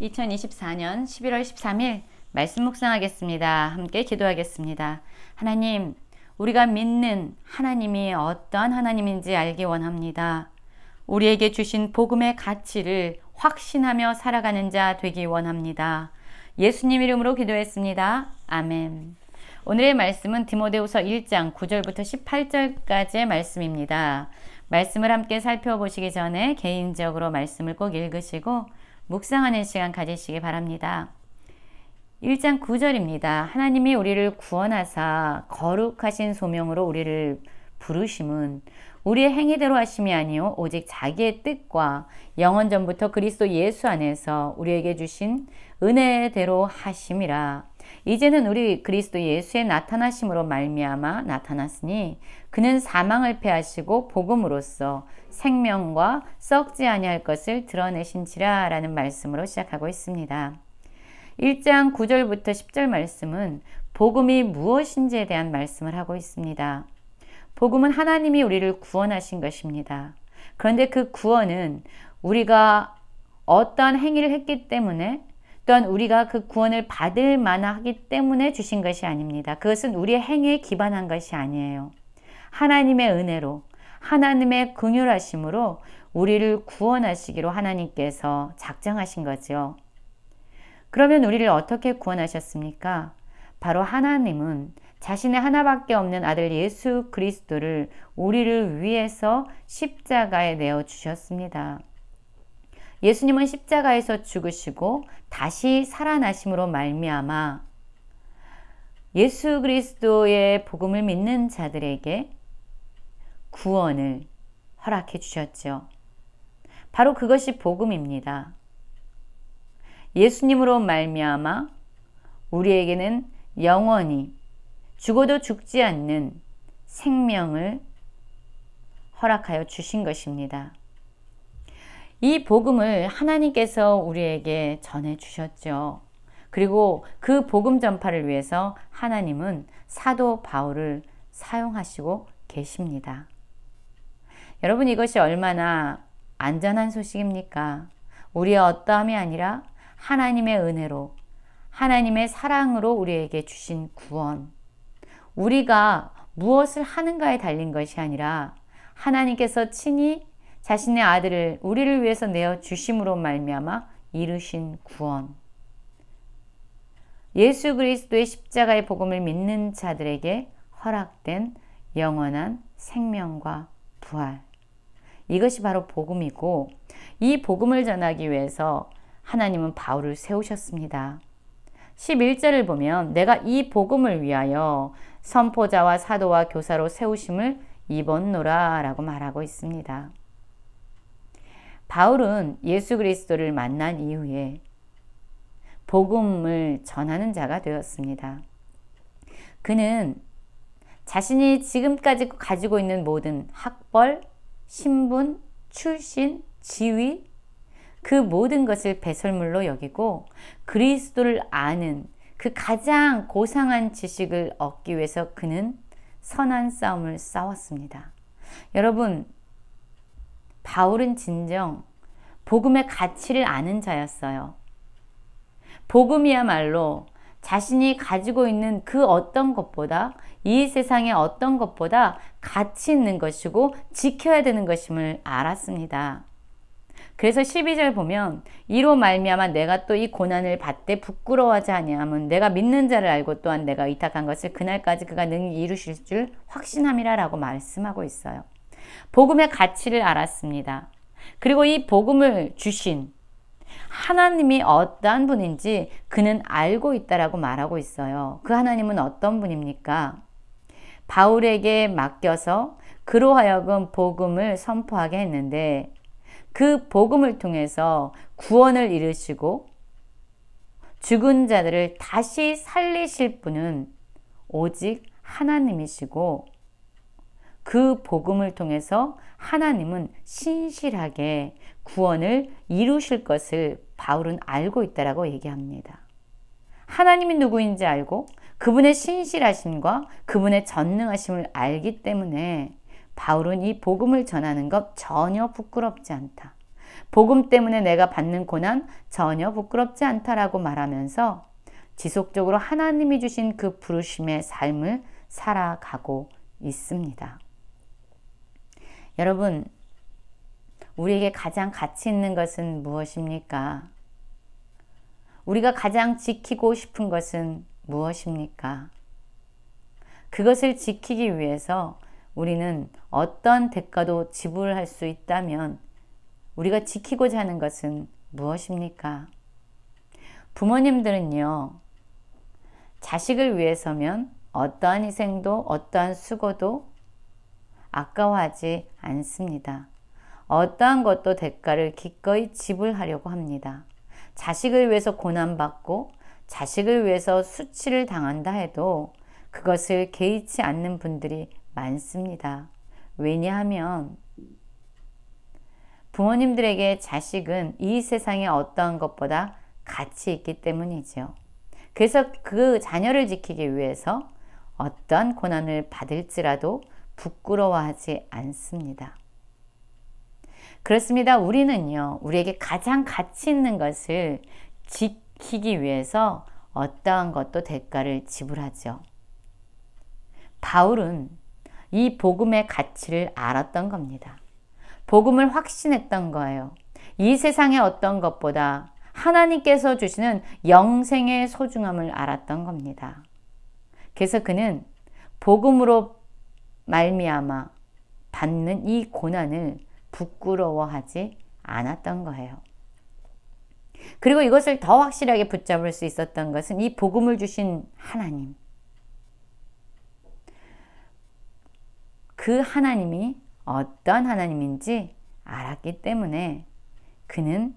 2024년 11월 13일 말씀 묵상하겠습니다. 함께 기도하겠습니다. 하나님, 우리가 믿는 하나님이 어떠한 하나님인지 알기 원합니다. 우리에게 주신 복음의 가치를 확신하며 살아가는 자 되기 원합니다. 예수님 이름으로 기도했습니다. 아멘. 오늘의 말씀은 디모데후서 1장 9절부터 18절까지의 말씀입니다. 말씀을 함께 살펴보시기 전에 개인적으로 말씀을 꼭 읽으시고 묵상하는 시간 가지시기 바랍니다. 1장 9절입니다. 하나님이 우리를 구원하사 거룩하신 소명으로 우리를 부르심은 우리의 행위대로 하심이 아니요 오직 자기의 뜻과 영원 전부터 그리스도 예수 안에서 우리에게 주신 은혜대로 하심이라. 이제는 우리 그리스도 예수의 나타나심으로 말미암아 나타났으니 그는 사망을 패하시고 복음으로써 생명과 썩지 아니할 것을 드러내신지라 라는 말씀으로 시작하고 있습니다. 1장 9절부터 10절 말씀은 복음이 무엇인지에 대한 말씀을 하고 있습니다. 복음은 하나님이 우리를 구원하신 것입니다. 그런데 그 구원은 우리가 어떠한 행위를 했기 때문에 또한 우리가 그 구원을 받을 만하기 때문에 주신 것이 아닙니다. 그것은 우리의 행위에 기반한 것이 아니에요. 하나님의 은혜로 하나님의 긍휼하심으로 우리를 구원하시기로 하나님께서 작정하신 거죠. 그러면 우리를 어떻게 구원하셨습니까? 바로 하나님은 자신의 하나밖에 없는 아들 예수 그리스도를 우리를 위해서 십자가에 내어 주셨습니다. 예수님은 십자가에서 죽으시고 다시 살아나심으로 말미암아 예수 그리스도의 복음을 믿는 자들에게 구원을 허락해 주셨죠. 바로 그것이 복음입니다. 예수님으로 말미암아 우리에게는 영원히 죽어도 죽지 않는 생명을 허락하여 주신 것입니다. 이 복음을 하나님께서 우리에게 전해 주셨죠. 그리고 그 복음 전파를 위해서 하나님은 사도 바울을 사용하시고 계십니다. 여러분, 이것이 얼마나 안전한 소식입니까? 우리의 어떠함이 아니라 하나님의 은혜로 하나님의 사랑으로 우리에게 주신 구원. 우리가 무엇을 하는가에 달린 것이 아니라 하나님께서 친히 자신의 아들을 우리를 위해서 내어 주심으로 말미암아 이루신 구원. 예수 그리스도의 십자가의 복음을 믿는 자들에게 허락된 영원한 생명과 부활. 이것이 바로 복음이고, 이 복음을 전하기 위해서 하나님은 바울을 세우셨습니다. 11절을 보면 내가 이 복음을 위하여 선포자와 사도와 교사로 세우심을 입었노라 라고 말하고 있습니다. 바울은 예수 그리스도를 만난 이후에 복음을 전하는 자가 되었습니다. 그는 자신이 지금까지 가지고 있는 모든 학벌, 신분, 출신, 지위, 그 모든 것을 배설물로 여기고 그리스도를 아는 그 가장 고상한 지식을 얻기 위해서 그는 선한 싸움을 싸웠습니다. 여러분, 바울은 진정 복음의 가치를 아는 자였어요. 복음이야말로 자신이 가지고 있는 그 어떤 것보다, 이 세상의 어떤 것보다 가치 있는 것이고 지켜야 되는 것임을 알았습니다. 그래서 12절 보면 이로 말미암아 내가 또 이 고난을 받되 부끄러워하지 아니함은 내가 믿는 자를 알고 또한 내가 의탁한 것을 그날까지 그가 능히 이루실 줄 확신함이라 라고 말씀하고 있어요. 복음의 가치를 알았습니다. 그리고 이 복음을 주신 하나님이 어떠한 분인지 그는 알고 있다라고 말하고 있어요. 그 하나님은 어떤 분입니까? 바울에게 맡겨서 그로 하여금 복음을 선포하게 했는데 그 복음을 통해서 구원을 이루시고 죽은 자들을 다시 살리실 분은 오직 하나님이시고 그 복음을 통해서 하나님은 신실하게 구원을 이루실 것을 바울은 알고 있다라고 얘기합니다. 하나님이 누구인지 알고 그분의 신실하심과 그분의 전능하심을 알기 때문에 바울은 이 복음을 전하는 것 전혀 부끄럽지 않다. 복음 때문에 내가 받는 고난 전혀 부끄럽지 않다라고 말하면서 지속적으로 하나님이 주신 그 부르심의 삶을 살아가고 있습니다. 여러분, 우리에게 가장 가치 있는 것은 무엇입니까? 우리가 가장 지키고 싶은 것은 무엇입니까? 그것을 지키기 위해서 우리는 어떤 대가도 지불할 수 있다면 우리가 지키고자 하는 것은 무엇입니까? 부모님들은요, 자식을 위해서면 어떠한 희생도 어떠한 수고도 아까워하지 않습니다. 어떠한 것도 대가를 기꺼이 지불하려고 합니다. 자식을 위해서 고난받고 자식을 위해서 수치를 당한다 해도 그것을 개의치 않는 분들이 많습니다. 왜냐하면 부모님들에게 자식은 이 세상의 어떠한 것보다 가치 있기 때문이죠. 그래서 그 자녀를 지키기 위해서 어떠한 고난을 받을지라도 부끄러워하지 않습니다. 그렇습니다. 우리는요, 우리에게 가장 가치 있는 것을 지키기 위해서 어떠한 것도 대가를 지불하죠. 바울은 이 복음의 가치를 알았던 겁니다. 복음을 확신했던 거예요. 이 세상의 어떤 것보다 하나님께서 주시는 영생의 소중함을 알았던 겁니다. 그래서 그는 복음으로 말미암아 받는 이 고난을 부끄러워하지 않았던 거예요. 그리고 이것을 더 확실하게 붙잡을 수 있었던 것은 이 복음을 주신 하나님. 그 하나님이 어떤 하나님인지 알았기 때문에 그는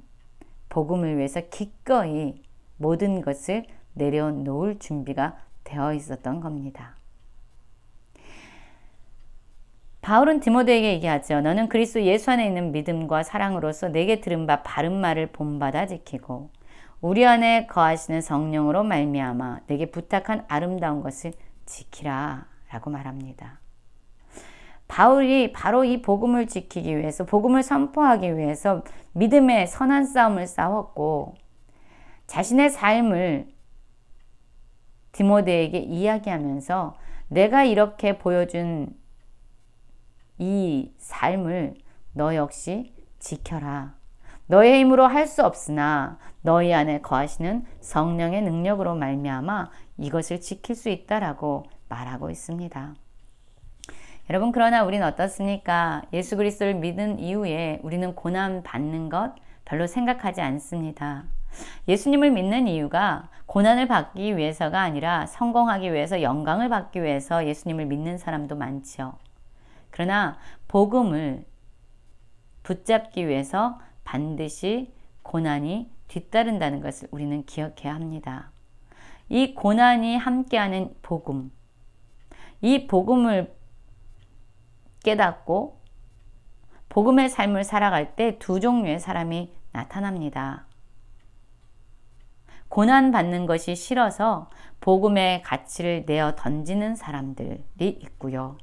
복음을 위해서 기꺼이 모든 것을 내려놓을 준비가 되어 있었던 겁니다. 바울은 디모데에게 얘기하죠. 너는 그리스도 예수 안에 있는 믿음과 사랑으로서 내게 들은 바 바른 말을 본받아 지키고 우리 안에 거하시는 성령으로 말미암아 내게 부탁한 아름다운 것을 지키라 라고 말합니다. 바울이 바로 이 복음을 지키기 위해서, 복음을 선포하기 위해서 믿음의 선한 싸움을 싸웠고 자신의 삶을 디모데에게 이야기하면서 내가 이렇게 보여준 이 삶을 너 역시 지켜라. 너의 힘으로 할 수 없으나 너희 안에 거하시는 성령의 능력으로 말미암아 이것을 지킬 수 있다라고 말하고 있습니다. 여러분, 그러나 우리는 어떻습니까? 예수 그리스도를 믿은 이후에 우리는 고난 받는 것 별로 생각하지 않습니다. 예수님을 믿는 이유가 고난을 받기 위해서가 아니라 성공하기 위해서, 영광을 받기 위해서 예수님을 믿는 사람도 많죠. 그러나 복음을 붙잡기 위해서 반드시 고난이 뒤따른다는 것을 우리는 기억해야 합니다. 이 고난이 함께하는 복음, 이 복음을 깨닫고 복음의 삶을 살아갈 때 두 종류의 사람이 나타납니다. 고난받는 것이 싫어서 복음의 가치를 내어 던지는 사람들이 있고요.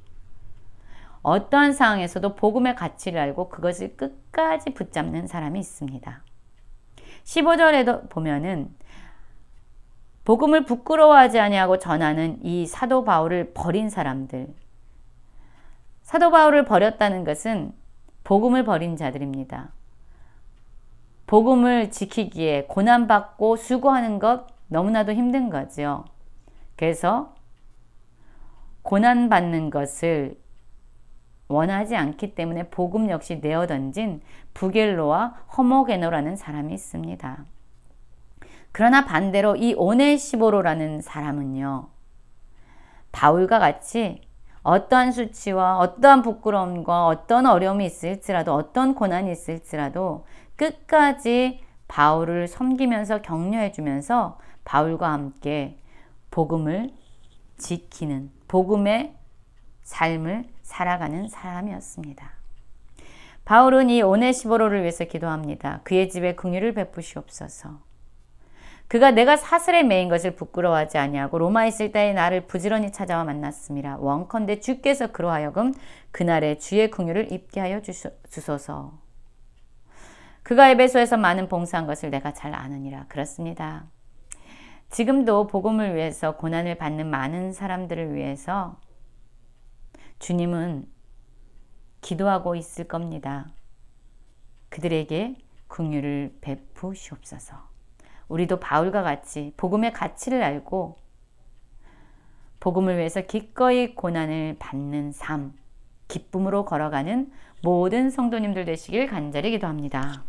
어떠한 상황에서도 복음의 가치를 알고 그것을 끝까지 붙잡는 사람이 있습니다. 15절에도 보면은 복음을 부끄러워하지 아니하고 전하는 이 사도 바울을 버린 사람들, 사도 바울을 버렸다는 것은 복음을 버린 자들입니다. 복음을 지키기에 고난받고 수고하는 것 너무나도 힘든 거죠. 그래서 고난받는 것을 원하지 않기 때문에 복음 역시 내어던진 부겔로와 허모게노라는 사람이 있습니다. 그러나 반대로 이 오네시보로라는 사람은요, 바울과 같이 어떠한 수치와 어떠한 부끄러움과 어떤 어려움이 있을지라도, 어떤 고난이 있을지라도 끝까지 바울을 섬기면서 격려해 주면서 바울과 함께 복음을 지키는, 복음의 삶을 살아가는 사람이었습니다. 바울은 이 오네시보로를 위해서 기도합니다. 그의 집에 긍휼을 베푸시옵소서. 그가 내가 사슬에 매인 것을 부끄러워하지 아니하고 로마에 있을 때에 나를 부지런히 찾아와 만났음이라. 원컨대 주께서 그로 하여금 그날에 주의 긍휼을 입게 하여 주소서. 그가 에베소에서 많은 봉사한 것을 내가 잘 아느니라. 그렇습니다. 지금도 복음을 위해서 고난을 받는 많은 사람들을 위해서 주님은 기도하고 있을 겁니다. 그들에게 긍휼을 베푸시옵소서. 우리도 바울과 같이 복음의 가치를 알고 복음을 위해서 기꺼이 고난을 받는 삶, 기쁨으로 걸어가는 모든 성도님들 되시길 간절히 기도합니다.